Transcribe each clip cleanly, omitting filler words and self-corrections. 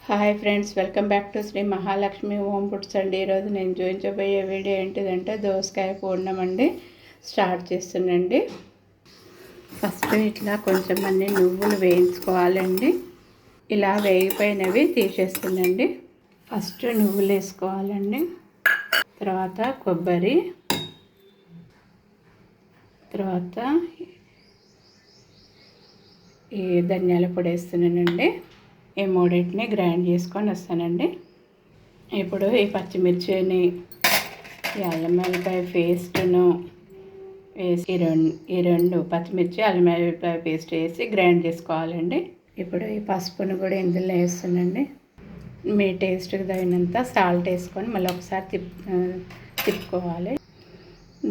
Hi friends, welcome back to Shri Mahalakshmi home foods అండి. ఈరోజు నేను చూపించబోయే వీడియో ఏంటిదంటే దోసకాయ పూర్ణం అండి. స్టార్ట్ చేస్తుండండి. ఫస్ట్ ఇట్లా కొంచెం అన్ని నువ్వులు వేయించుకోవాలండి. ఇలా వేగిపోయినవి తీసేస్తుండండి. ఫస్ట్ నువ్వులు వేసుకోవాలండి, తర్వాత కొబ్బరి, తర్వాత ఈ ధనియాల పొడి వేస్తున్నానండి. ఈ మూడింటిని గ్రైండ్ చేసుకొని వస్తానండి. ఇప్పుడు ఈ పచ్చిమిర్చిని, ఈ అల్లం వెల్లిపాయ పేస్ట్ను వేసి ఈ రెండు పచ్చిమిర్చి అల్లం వెల్లిపాయ పేస్ట్ వేసి గ్రైండ్ చేసుకోవాలండి. ఇప్పుడు ఈ పసుపును కూడా ఇందులో వేస్తానండి. మీ టేస్ట్కి తగినంత సాల్ట్ వేసుకొని మళ్ళీ ఒకసారి తిప్పుకోవాలి.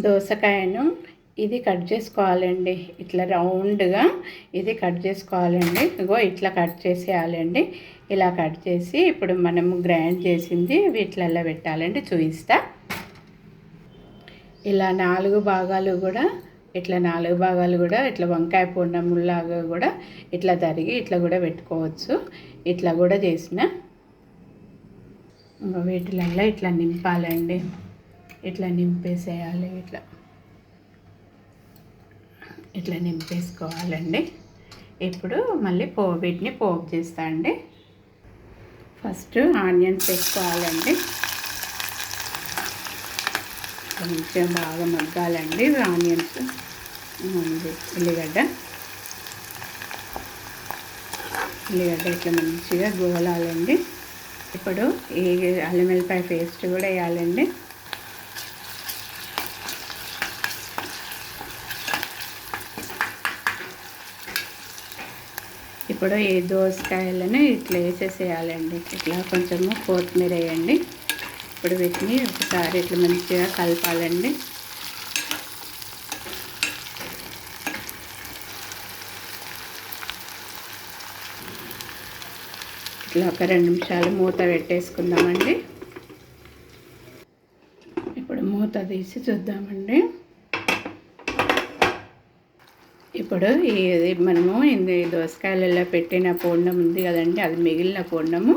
దోసకాయను ఇది కట్ చేసుకోవాలండి. ఇట్లా రౌండ్గా ఇది కట్ చేసుకోవాలండి. ఇగో ఇట్లా కట్ చేసేయాలండి. ఇలా కట్ చేసి ఇప్పుడు మనము గ్రైండ్ చేసింది వీటిలలో పెట్టాలండి. చూపిస్తా. ఇలా నాలుగు భాగాలు కూడా ఇట్లా వంకాయ పూర్ణములాగా కూడా ఇట్లా తరిగి ఇట్లా కూడా పెట్టుకోవచ్చు. ఇట్లా కూడా చేసిన వీటిలలో ఇట్లా నింపాలండి. ఇట్లా నింపేసేయాలి. ఇట్లా నింపేసుకోవాలండి. ఇప్పుడు మళ్ళీ వీటిని పోపు చేస్తా అండి. ఫస్ట్ ఆనియన్స్ వేసుకోవాలండి. కొంచెం బాగా మగ్గాలండి ఆనియన్స్. ఉల్లిగడ్డ ఇట్లా మంచిగా గోలాలండి. ఇప్పుడు ఈ అల్లం వెల్లిపాయ పేస్ట్ కూడా వేయాలండి. ఇప్పుడు ఈ దోసకాయలను ఇట్లా వేసేసేయాలండి. ఇట్లా కొంచెము కొత్తిమీర వేయండి. ఇప్పుడు వీటిని ఒకసారి ఇట్లా మంచిగా కలపాలండి. ఇట్లా ఒక 2 నిమిషాలు మూత పెట్టేసుకుందామండి. ఇప్పుడు మూత తీసి చూద్దామండి. ఇప్పుడు ఇది మనము దోసకాయలలో పెట్టిన పూర్ణం ఉంది కదండి, అది మిగిలిన పూర్ణము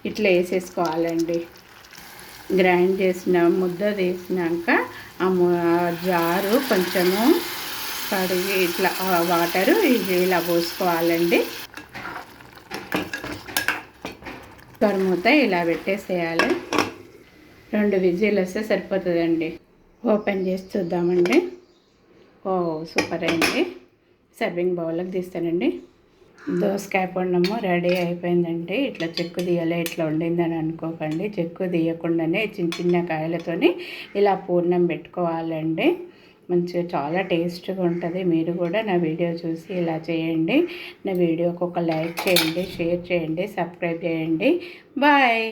ఇట్లా వేసేసుకోవాలండి. గ్రైండ్ చేసిన ముద్ద తీసినాక ఆ జారు కొంచెము కడిగి ఇట్లా వాటరు ఇలా పోసుకోవాలండి. మూత ఇలా పెట్టేసేయాలి. 2 విజిల్ వస్తే సరిపోతుందండి. ఓపెన్ చేసి చూద్దామండి. సూపర్ అయింది. సర్వింగ్ బౌల్లోకి తీస్తానండి. దోసకాయ పూర్ణము రెడీ అయిపోయిందండి. ఇట్లా చెక్కు తీయాలి, ఇట్లా వండిందని అనుకోకండి. చెక్కు తీయకుండానే చిన్న కాయలతోని ఇలా పూర్ణం పెట్టుకోవాలండి. మంచిగా చాలా టేస్ట్గా ఉంటుంది. మీరు కూడా నా వీడియో చూసి ఇలా చేయండి. నా వీడియోకి ఒక లైక్ చేయండి, షేర్ చేయండి, సబ్స్క్రైబ్ చేయండి. బాయ్.